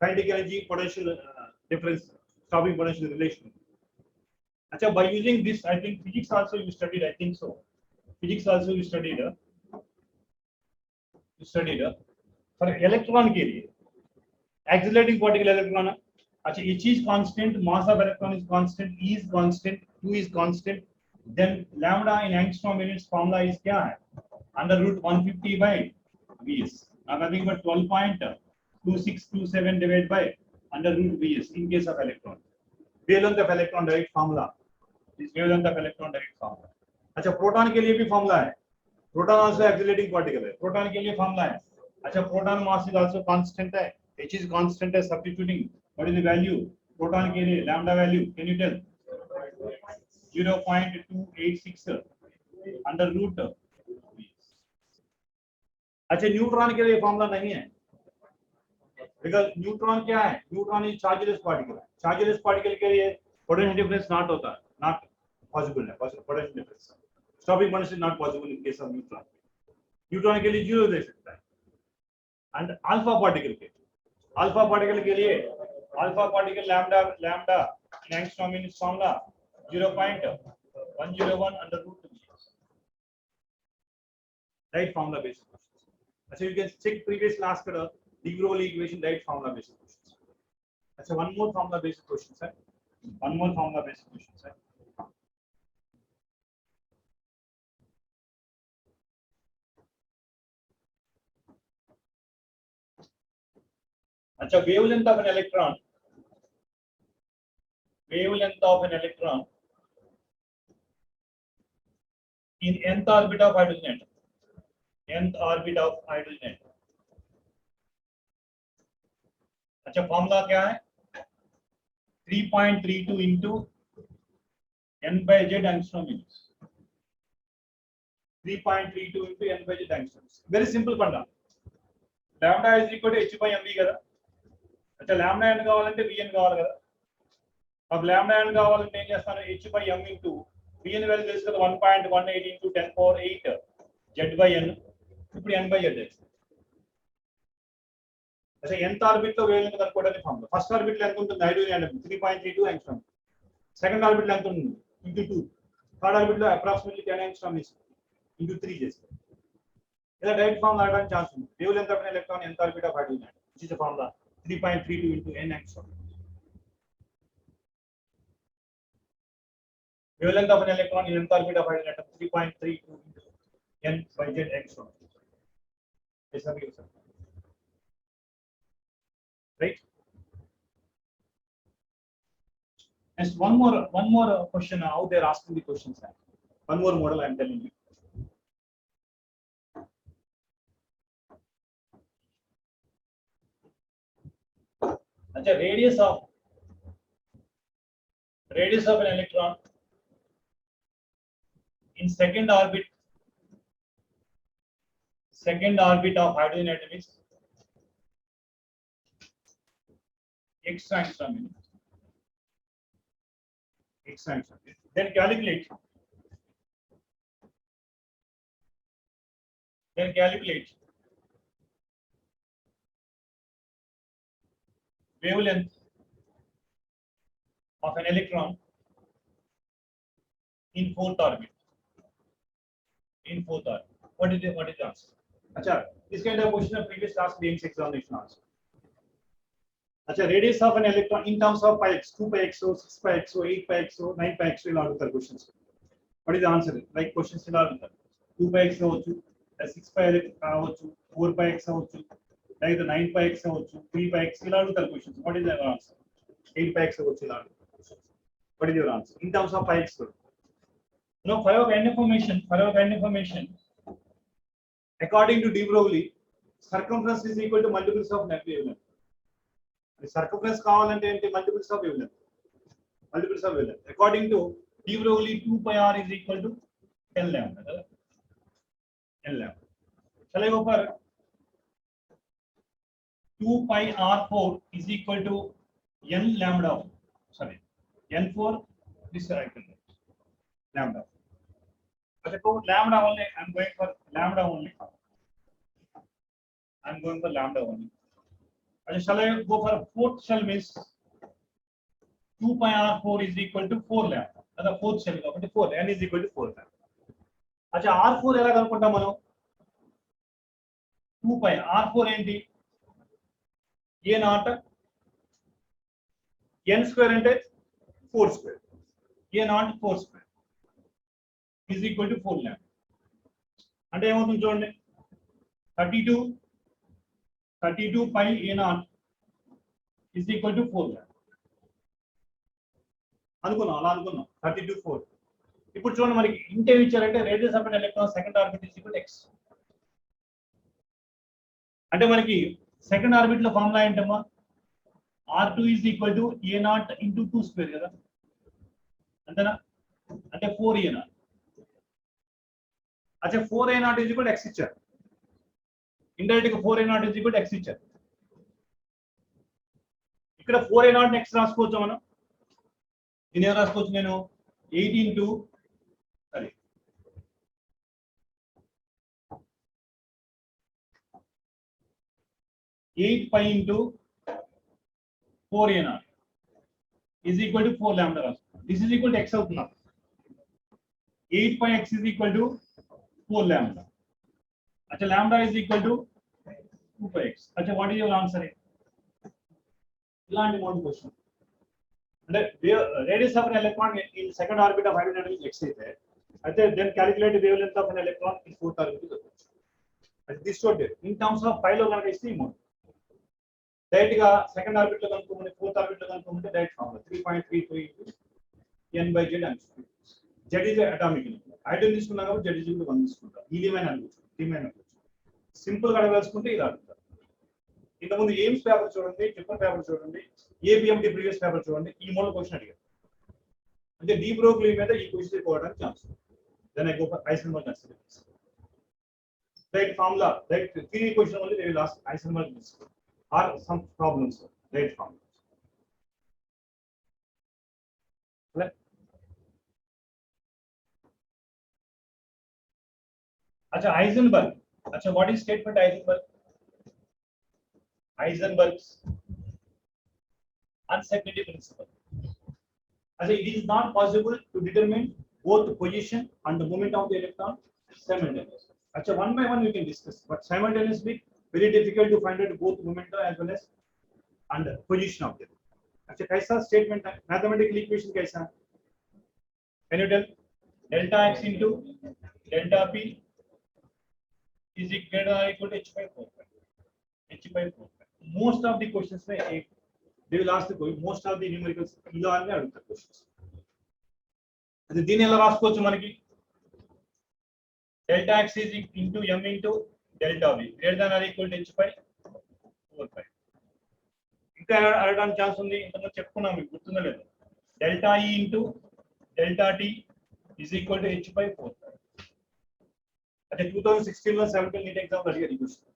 Speaker 1: kinetic energy potential difference, stopping potential relation. Acha, by using this, I think physics also you studied, I think so. Physics also you studied. For electron के लिए accelerating particle electron अच्छा each is constant, mass of electron is constant, E is constant, Q is constant, then lambda in angstrom units formula is क्या है? Under root 150 by Vs. Nothing but 12.2627 divided by under root Vs in case of electron. Wavelength of electron direct formula. This wavelength of electron direct formula. अच्छा proton के लिए भी formula है. Proton also accelerating particle है. Proton के लिए formula है. अच्छा proton mass is also constant है. H is constant है. Substituting what is the value? Proton के लिए lambda value can you tell? 0.286 under root. अच्छा न्यूट्रॉन के लिए फॉर्मूला नहीं है. बिकॉज न्यूट्रॉन क्या है? Neutron is chargeless particle. Chargeless particle के लिए पोटेंशियल डिफरेंस नॉट होता है. नॉट पॉसिबल है. Potential difference stopping potential not possible in case of neutron. Neutron के लिए 0 दे सकता है. एंड अल्फा पार्टिकल के लिए alpha particle lambda in angstrom in formula 0.101 under root. Write formula based questions. अच्छा you can check previous class का de Broglie equation right formula based questions. अच्छा one more formula based questions है. One more formula based questions है. अच्छा wavelength of an electron in nth orbit of hydrogen atom. अच्छा formula क्या है? 3.32 into n by z angstrom units. 3.32 into n by z angstroms. Very simple फंडा. lambda is equal to h by mv కదా. अच्छा lambda n కావాలంటే vn కావాలి కదా. अब lambda n కావాలంటే ఏం చేస్తాను? h by m into vn value తెలుసు కదా. 1.18 into 10 power 8 z by n. ఇప్పుడు n by z. अच्छा nth ऑर्बिट లో వేవ్ లెంగ్త్ కనుక్కోవడానికి ఫార్ములా. ఫస్ట్ ఆర్బిట్ లో ఎంత ఉంటుంది? Hydrogen atom 3.32 angstrom. Second orbit లో ఎంత ఉంటుంది? into 2. థర్డ్ ఆర్బిట్ లో అప్రాక్సిమేట్లీ 10 angstrom is into 3 చేస్తే ఇలా డైరెక్ట్ ఫార్ములా రావడానికి ఛాన్స్ ఉంది. Wave length of electron nth orbit of hydrogen atom which is the formula 3.32 into n angstrom. Wave length of electron nth orbit of hydrogen atom 3.32 into n by z angstrom. ऐसा भी हो सकता है. Right. Next, one more question. How they are asking the questions. One more model I am telling you. अच्छा radius of an electron in second orbit of hydrogen atom is x angstrom. Then calculate wavelength of an electron in fourth orbit. What is the answer? अच्छा this kind of question of previous class BMC examination also. अच्छा radius of an electron in terms of pi x, 2 pi xo, 6 pi xo, 8 pi xo, 9 pi xo ఇలా అడుగుతారు questions. What is the answer? Like questions ఇలా అడుగుతారు. 2 pi x అవ్వచ్చు, 6 pi అవ్వచ్చు, 4 pi x అవ్వచ్చు, లేదా 9 pi x అవ్వచ్చు, 3 pi x ఇలా అడుగుతారు questions. What is the answer? 8 pi x అవ్వచ్చు ఇలా అడుగుతారు questions. What is your answer? In terms of pi x. Now for your kind information, according to de Broglie, circumference is equal to multiples of net wavelength. Circumference కావాలంటే ఏంటి? multiples of wavelength. According to de Broglie, 2 pi r is equal to 10 lambda. Shall I go for 2 pi r4 is equal to n lambda. Sorry, n4 this I can write lambda. Okay, so lambda only. I'm going for lambda only. Shall I go for fourth shell means 2 pi r4 is equal to 4 lambda. The fourth shell is 4. N is equal to 4 lambda. अच्छा r4 ఎలా కనుక్కుంటాం మనం? 2 pi r4 ఏంటి? a not n square అంటే 4 square, a naught 4 square is equal to 4 lambda. అంటే ఏమవుతుంది చూడండి, 32 pi a naught is equal to 4 lambda అనుకున్నాం, అలా అనుకున్నాం 32 4. ఇప్పుడు చూడండి మనకి ఇంటే ఇచ్చారంటే radius of electron second orbit is equal to x. అంటే మనకి సెకండ్ ఆర్బిట్ లో ఫార్ములా ఏంటమ్మా, r2 is equal to a naught into 2 square కదా, అంతేనా? అంటే 4a naught. అచ్చా 4a naught is equal to x ఇచ్చారు, ఇండైరెక్ట్ గా 4a naught is equal to x ఇచ్చారు. ఇక్కడ 4a naught x రాసుకోవచ్చు మనం. దీని ఏం రాసుకోవచ్చు నేను, 8 into 8 pi into 4a naught is equal to 4 lambda రాసుకోవచ్చు. This is equal to x అవుతుంది. 8 pi x is equal to 4 lambda. అచ్చా lambda is equal to 2 pi x. అచ్చా what is your answer? ఇలాంటి మోడల్ క్వశ్చన్ అంటే radius of electron in second orbit of hydrogen x అయితే then calculate wavelength of electron in fourth orbit. అది తీసుకోండి in terms of పై లో కనుక ఇస్తే ఈ మోడల్ డైరెక్ట్ గా సెకండ్ ఆర్బిట్ లో కనుక్కోమంటే, ఫోర్త్ ఆర్బిట్ లో కనుక్కోమంటే డైరెక్ట్ ఫార్ములా 3.33 n/z అని. z is atomic number. Hydrogen తీసుకున్నాం కాబట్టి z is 1 తీసుకుంటాం. హీలియం అని అనుకోవచ్చు, థీమ్ అని అనుకోవచ్చు. సింపుల్ గా అడగదలుచుకుంటే ఇలా అడుగుతారు. ఇంతకుముందు ఎయిమ్స్ పేపర్ చూడండి, ట్రిపుల్ పేపర్ చూడండి, ఏబిఎండి ప్రీవియస్ పేపర్ చూడండి, ఈ మోడల్ క్వశ్చన్ అడిగారు. అంటే డీ బ్రోగ్లీ మీద ఈ క్వశ్చన్ అయిపోవడానికి chance. Then I go for Heisenberg considerations. Write formula, write theory question only they will ask Heisenberg principle or some problems, right formulas. Right? Acha Heisenberg. Acha what is statement Heisenberg? Heisenberg's uncertainty principle. Acha it is not possible to determine both the position and the moment of the electron simultaneously. Acha one by one we can discuss, but simultaneously very difficult to find out both momentum as well as and position of them. अच्छा कैसा statement है, mathematical equation कैसा है? Can you tell? Delta x into delta p is equal to h by 4. H by 4. Most of the questions में एक they will ask the most of the numericals ఇలా అనే అడుగుతారు questions. అది దీని ఎలా రాసుకోవచ్చు మనకి, delta x is into m into delta v greater than or equal to h by 4 pi. ఇంకా అడగడానికి ఛాన్స్ ఉంది, ఇంతకుముందు చెప్పుకున్నాం, మీకు గుర్తుందో లేదు. డెల్టా ఈ into delta T is equal to h by 4 pi. అంటే 2016 లో 17 నీట్ ఎగ్జామ్ అడిగారు ఈ క్వశ్చన్.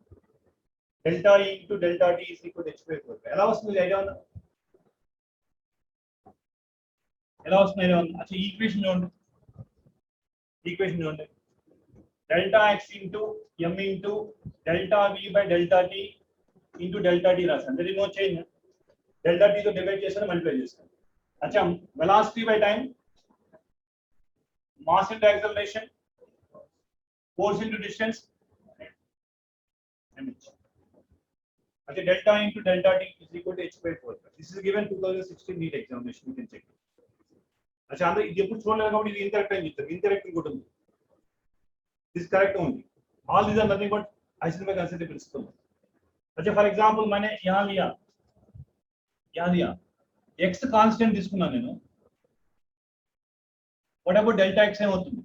Speaker 1: డెల్టా ఈ into delta T is equal to h by 4 pi. ఎలా వస్తుంది ఐడియా ఉందా? ఎలా వస్తుంది ఐడియా ఉందా? అచ్చా ఈక్వేషన్ చూడండి, ఈక్వేషన్ చూడండి. delta x into m into delta v by delta t into delta t రాసాను. there is no change. delta t తో డివైడ్ చేస్తాను, మల్టిప్లై చేస్తాను. అచ్చా velocity by time, mass into acceleration, force into distance, mh. అచ్చా delta into delta t is equal to h by 4. this is given 2016 neat examination, you can check. అచ్చా అందరూ ఇది ఎప్పుడు చూడలేదు కాబట్టి ఇది ఇంకరెక్ట్ అని చెప్తారు. ఇంకరెక్ట్ ఇంకోటి ఉంది, this is correct only. All these are nothing but Heisenberg uncertainty principle. अच्छा for example मैंने यहाँ लिया x constant తీసుకున్నా నేను. what about delta x ఏమవుతుంది?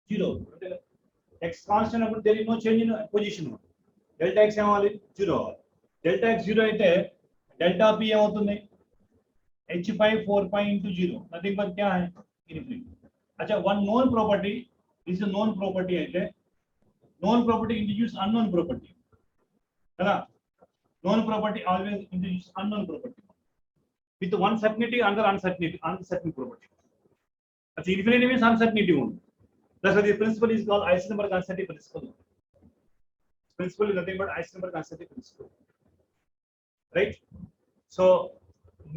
Speaker 1: 0. x constant అప్పుడు there is no change in position. delta x ఏమవ్వాలి? 0 అవ్వాలి. delta x 0 అయితే delta p ఏమవుతుంది? h by 4 pi into 0. nothing but क्या है? infinity. अच्छा one known property, this is a known property అయితే known property introduce unknown property కదా. known property always introduce unknown property with one certainty another uncertain property. That's infinity means uncertainty only. That's why the principle is called Heisenberg uncertainty principle. Principle is nothing but Heisenberg uncertainty principle, right? So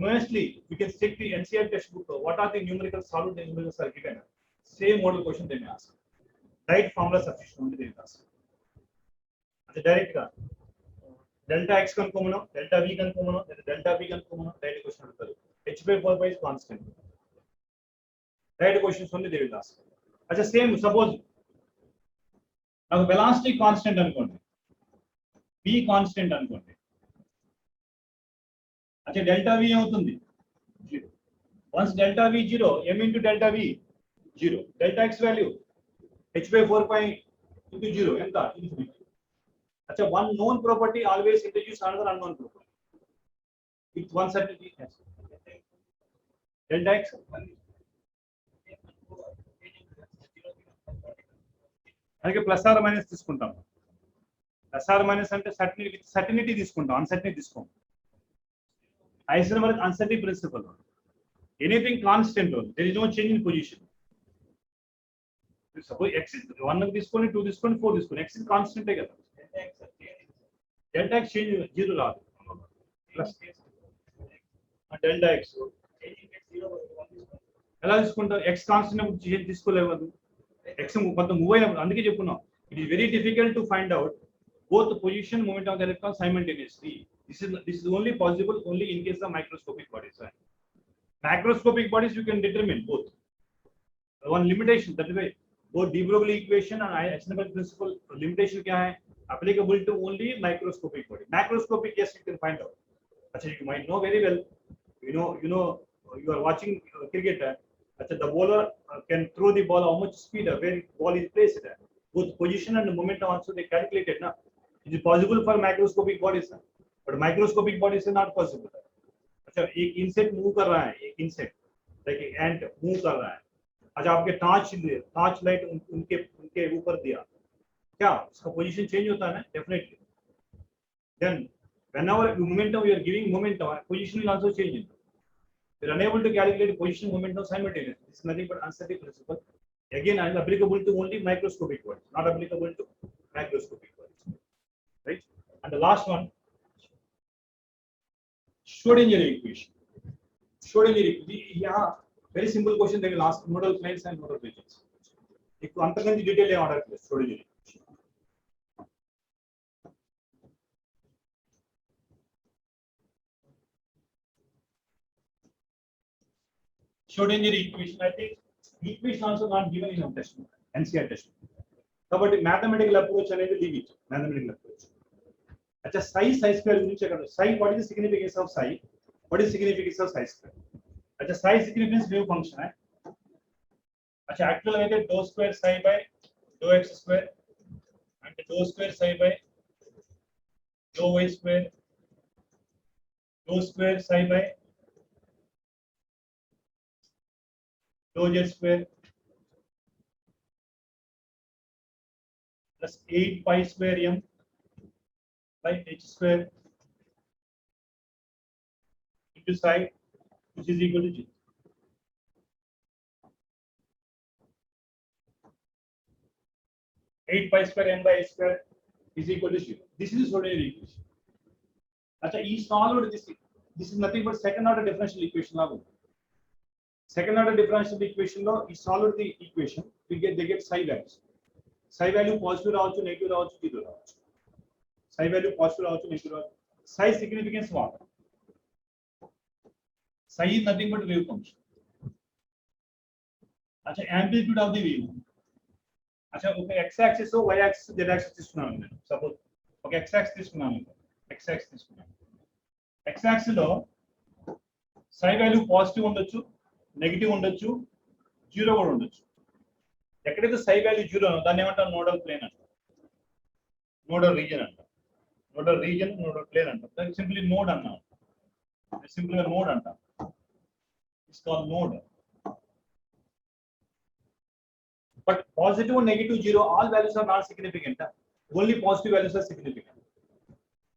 Speaker 1: mostly we can check the NCERT textbook. What are the numerical solid numericals are given? Same model question they may ask. Right formula sufficient only they will ask. The direct delta x కనుక్కోమను, delta v కనుక్కోమను, లేదా delta b కనుక్కోమను, direct question అడుగుతారు. h/4 is constant. Direct questions only they will ask. అచ్చా same suppose నాకు velocity constant అనుకోండి, v constant అనుకోండి. అచ్చా delta v అవుతుంది 0. Once delta v 0, m into delta v 0. Delta x value h/4 into 0 ఎంత? Infinity. Acha, one known property always introduce another unknown property with one certainty. Yes. Delta x. అలాగే plus are minus తీసుకుంటాం. Plus are minus అంటే certainty తీసుకుంటాం, uncertainty తీసుకోం. Heisenberg uncertainty principle. Anything constant, there is no change in position. Suppose x is 1 తీసుకోండి, 2 తీసుకోండి, 4 తీసుకోండి, x is constant కదా. Delta x change 0 రాదు. Plus delta x ఎలా తీసుకుంటాం? x కాన్స్టెంట్ అప్పుడు చేంజ్ తీసుకోలేవు. x కొంత మూవ్ అయినప్పుడు, అందుకే చెప్పుకున్నాం it is very difficult to find out both the position moment of the electron simultaneously. This is only possible only in case of microscopic bodies. Macroscopic bodies you can determine both. One limitation, that is why both de Broglie equation and Heisenberg principle limitation kya hai? Applicable to only microscopic body. Macroscopic, yes, you can find out. Actually, you might know very well. You are watching cricket. Actually, the bowler can throw the ball how much speed, where ball is placed. Both position and momentum also they calculated. Na? It is possible for macroscopic bodies, but microscopic bodies is not possible. अच्छा, एक insect move कर रहा है, एक insect like एंट move कर रहा है. अच्छा, आपके टॉर्च लाइट उनके ऊपर दिया, क्या उसका पोजीशन चेंज होता है ना? Definitely. Then whenever momentum you are giving momentum, position will also change. You are unable to calculate position momentum simultaneously. This is nothing but uncertainty principle. Again, is applicable to only microscopic bodies, not applicable to macroscopic bodies. Right? And the last one, Schrodinger equation. Schrodinger equation. Yeah, very simple question. They will ask nodal planes and nodal regions. If you understand the detail, order Schrodinger equation. Schrodinger equation. I think equation also not given in our textbook, NCERT textbook. కాబట్టి mathematical approach అనేది leave it. Mathematical approach. अच्छा, psi square గురించి అక్కడ psi, what is the significance of psi? What is the significance of psi square? अच्छा, psi significance wave function है. अच्छा, actual అయితే dou square psi by dou x square and dou square psi by dou y square, dou square psi by dou z square plus 8 pi square m by h square into psi, which is equal to g. Eight pi square m by h square is equal to 0. This is the Schrodinger equation. अच्छा, he solved this. This is nothing but second order differential equation law. Second order differential equation law, he solved the equation. They get psi values. Psi value positive రావచ్చు, negative రావచ్చు, 0 రావచ్చు. Psi value positive రావచ్చు, negative రావచ్చు. Psi significance what? Psi is nothing but wave function. अच्छा, amplitude of the wave. अच्छा, okay, x axis or y axis, z axis తీసుకున్నాను నేను. Suppose okay, x axis తీసుకున్నాను. x axis తీసుకున్నాను. x axis లో psi value positive ఉండొచ్చు, negative ఉండొచ్చు, 0 కూడా ఉండొచ్చు. ఎక్కడైతే psi value 0 దాన్ని ఏమంటారు? నోడల్ ప్లేన్ అంటారు, నోడల్ రీజియన్ అంటారు. నోడల్ రీజియన్, నోడల్ ప్లేన్ అంటారు. దానికి సింప్లీ నోడ్ అన్నాం, సింపుల్ గా నోడ్ అంటాం. It's called node. But positive, negative, 0, all values are not significant. Only positive values are significant.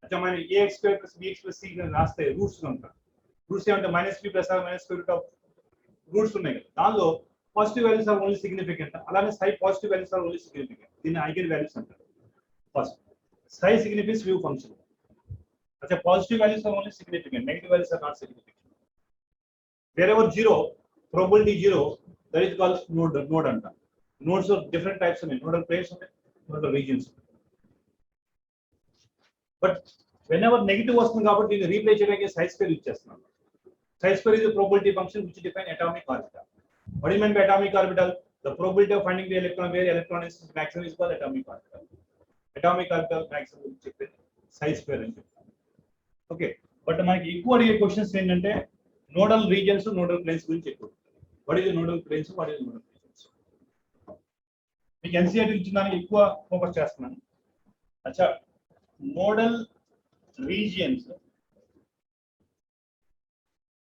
Speaker 1: अच्छा, मैंने ax square plus bx plus c रास्ते roots ఉంటాయి. Roots ఏమంటే -b plus or minus square root of roots ఉన్నాయి కదా. దానిలో positive values are only significant. అలానే psi positive values are only significant. దీన్ని eigen values అంటారు. First, psi significance wave function. अच्छा, positive values are only significant. Negative values are not significant. Wherever 0, probability 0, that is called node అంటారు. Nodes of different types of nodal planes, nodal regions. But whenever negative వస్తుంది కాబట్టి దీన్ని replace చేయడానికి సై square use చేస్తున్నాను. Psi square is a probability function which defines atomic orbital. What do you mean by atomic orbital? The probability of finding the electron where electron is maximum is called atomic orbital. Atomic orbital maximum check psi square and okay. But మనకి ఎక్కువ అడిగే questions ఏంటంటే nodal regions nodal planes గురించి ఎక్కువ. What is nodal planes, what is nodal regions? మీకు NCERT ఇచ్చిన దానికి ఎక్కువ ఫోకస్ చేస్తున్నాను. అచ్చా, నోడల్ రీజియన్స్,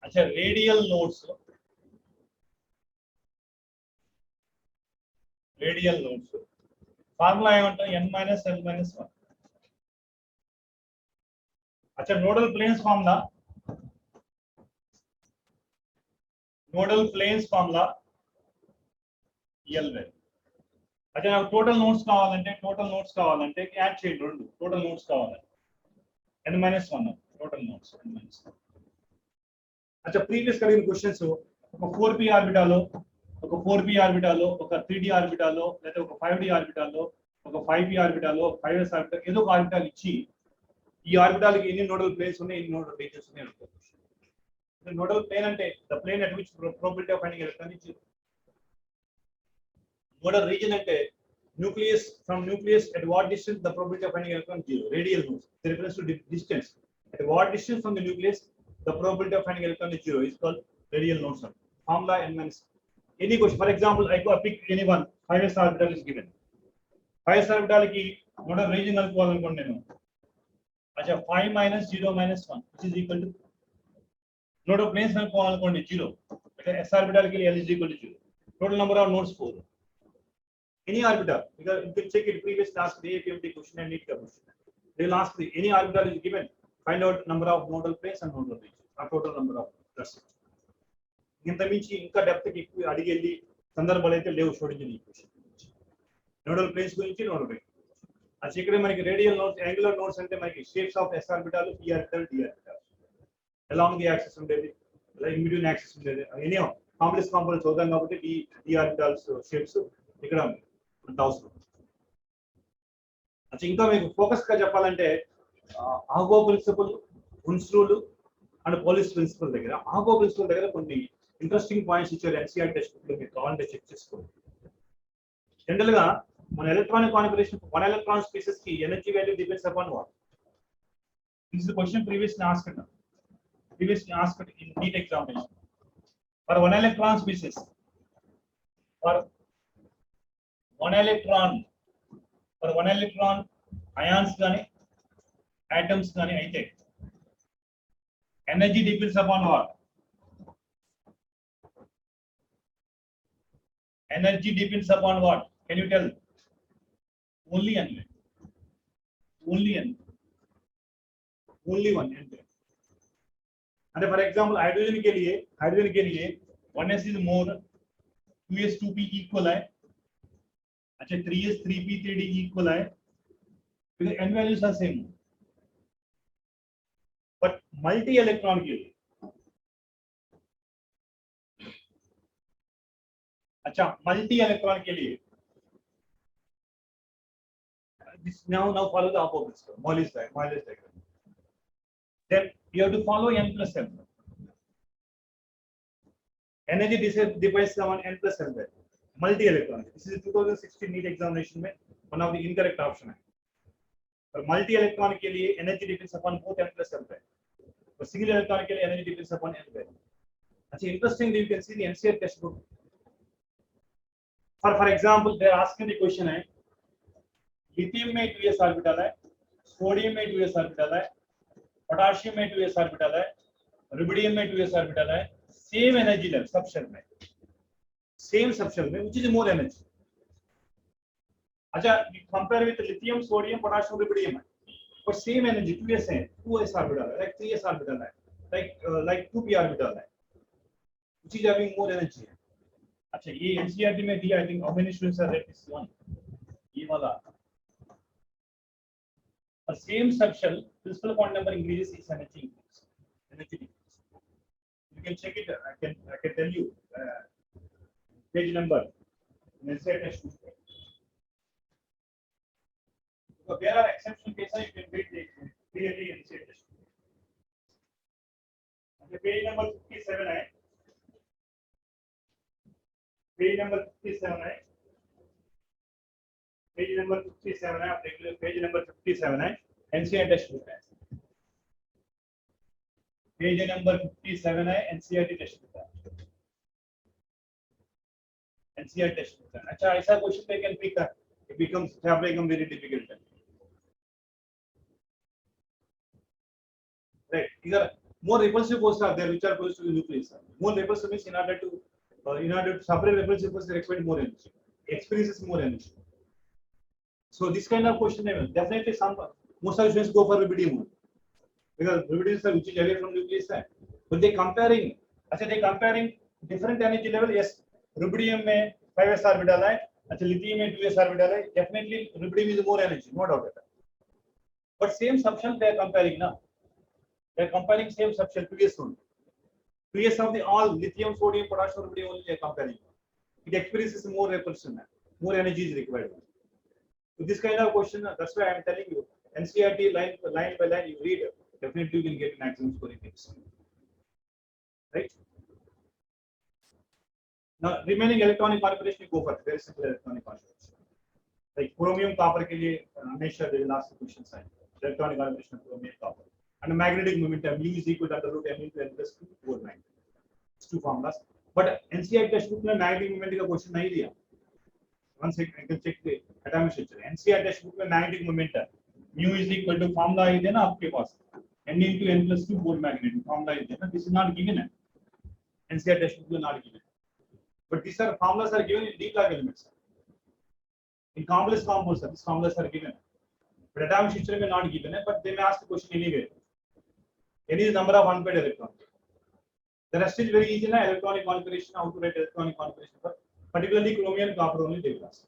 Speaker 1: अच्छा रेडियल नोड्स फार्मूला ఏమంటే n - l - 1. अच्छा नोडल प्लेन्स फार्मूला l वै. अच्छा నాకు టోటల్ నోడ్స్ కావాలంటే యాడ్ చేయండి రెండు టోటల్ నోడ్స్ కావాలంటే n - 1 టోటల్ నోడ్స్ n - 1. अच्छा प्रीवियस करेक्ट क्वेश्चंस ఒక 4p ఆర్బిటాల్ ఒక 4p ఆర్బిటాల్ ఒక 3d ఆర్బిటాల్ లేదా ఒక 5d ఆర్బిటాల్ ఒక 5p ఆర్బిటాల్ 5s ఆర్బిటాల్ ఏదో ఒక ఆర్బిటాల్ ఇచ్చి ఈ ఆర్బిటాల్ కి ఎన్ని నోడల్ ప్లేన్స్ ఉన్నాయి ఎన్ని నోడల్ రీజియన్స్ ఉన్నాయి అనుకోవచ్చు. నోడల్ ప్లేన్ అంటే the plane at which probability of finding electron is 0. Nodal region అంటే nucleus from nucleus at what distance the probability of finding electron is 0. radial nodes it refers to distance at what distance from the nucleus the probability of finding electron is 0 is called radial nodes. Formula n minus any question. For example, I go pick any one 5s orbital is given. 5s orbital ki nodal region అనుకోవాలనుకోండి నేను. అచ్చా 5 - 0 - 1 which is equal to nodal planes అనుకోవాలనుకోండి 0. అంటే s orbital కి l is equal to 0. Total number of nodes 4. Any orbital, because you can check it previous task APMT question and NEET question. They will ask any orbital is given, find out number of nodal planes and nodal regions. Total number of that's it. ఇంత మించి ఇంకా depth కి ఎక్కువ అడిగేది సందర్భాలు అయితే లేవు చూడండి ఈ క్వశ్చన్. నోడల్ ప్లేన్స్ గురించి నోడల్ రీజియన్. అది ఇక్కడ మనకి రేడియల్ నోడ్స్ యాంగులర్ నోడ్స్ అంటే మనకి shapes of s orbital p orbital d orbital along the axis ఉండేది లైక్ ఇన్ బిట్వీన్ యాక్సిస్ ఉండేది ఎనీ కాంప్లెక్స్ కాంపోనెంట్స్ అవుతాం కాబట్టి d ఆర్బిటాల్స్ షేప్స్ ఇక్కడ అంత అవసరం. అచ్చా ఇంకా మీకు ఫోకస్ గా చెప్పాలంటే Aufbau principle, Hund's rule and Pauli's principle దగ్గర ఆగో ప్రిన్సిపల్ దగ్గర కొన్ని ఇంట్రెస్టింగ్ పాయింట్స్ ఇచ్చారు ఎన్సీఆర్ టెక్స్ట్ బుక్ లో. మీరు కావాలంటే చెక్ చేసుకోండి. జనరల్ గా మన electronic configuration one electron species కి energy value depends upon what? This is the question previously asked in NEET examination. For one electron species, for one electron ions గాని atoms గాని అయితే energy depends upon what? Energy depends upon what? Can you tell? Only one. And for example, hydrogen के लिए 1s is more, 2s 2p equal है. अच्छा 3s 3p 3d equal है. because n values are same. But multi electron के लिए अच्छा multi electron के लिए this now follow the opposite Mollis diagram. Then you have to follow n plus m. Energy depends on n plus m. Multi electron. This is 2016 NEET examination में one of the incorrect option है. For multi electron के लिए energy depends upon both n plus m. For single electron के लिए energy depends upon n. अच्छा interestingly you can see the NCERT test book. For example, they are asking the question है lithium में 2s orbital है, sodium में 2s orbital है, potassium में 2s orbital है, रुबिडियम में 2s ऑर्बिटल है, सेम एनर्जी लेवल सबशेल में which is more energy. अच्छा compare with lithium, sodium, potassium, rubidium है for same energy 2s है, 2s ऑर्बिटल है, like 3s ऑर्बिटल है, like 2p ऑर्बिटल है, which is having more energy है. अच्छा ये एनसीईआरटी में दिया, I think how many students are read this one, ये वाला for same subshell principal quantum number increases its energy decreases. You can check it. I can tell you page number. So there are exceptional cases you can read. clearly NCERT textbook. Okay, page number 57 है. Page number 57 है. Page number 57 है. आप देख लो, page number 57 है. NCERT textbook है. Page number 57 है. NCERT textbook है. NCERT textbook है. अच्छा, ऐसा question they can pick up. It becomes very difficult. Right. Either more repulsive forces are there which are close to the nucleus. More repulsive means in order to separate repulsive forces, they require more energy. Experiences more energy. So this kind of question, definitely most of the students go for rubidium because rubidium which is away from nucleus, but they comparing different energy level. Yes, rubidium में 5s orbital है, अच्छा lithium में 2s orbital है. Definitely rubidium is more energy, no doubt about that. But same subshell they are comparing now. They are comparing same subshell previous one. Previous of the all lithium, sodium, potassium, rubidium only they are comparing. It experiences more repulsion, more energy is required. So this kind of question, that's why I am telling you, NCERT line by line you read, definitely you will get maximum scoring hits. Right? Now remaining electronic configuration you go for very simple electronic configuration. Like chromium copper के लिए हमेशा they will ask the question sign. Electronic configuration of chromium copper. And magnetic momentum U is equal to under root m into n plus 2 over 9. It's two formulas. But NCERT textbook में magnetic moment का question नहीं दिया. One second, I can check the atomic structure. NCERT textbook में magnetic momentum mu is equal to formula है देना आपके पास. N into n plus 2 Bohr magnetic formula है देना. This is not given. NCERT textbook में not given. But these are formulas are given in D-class elements. In complex compounds, these formulas are given. But atomic structure में not given. But they may ask the question anyway. N is number of unpaired electrons. The rest is very easy. Electronic configuration, how to write electronic configuration, but particularly chromium copper only they will ask.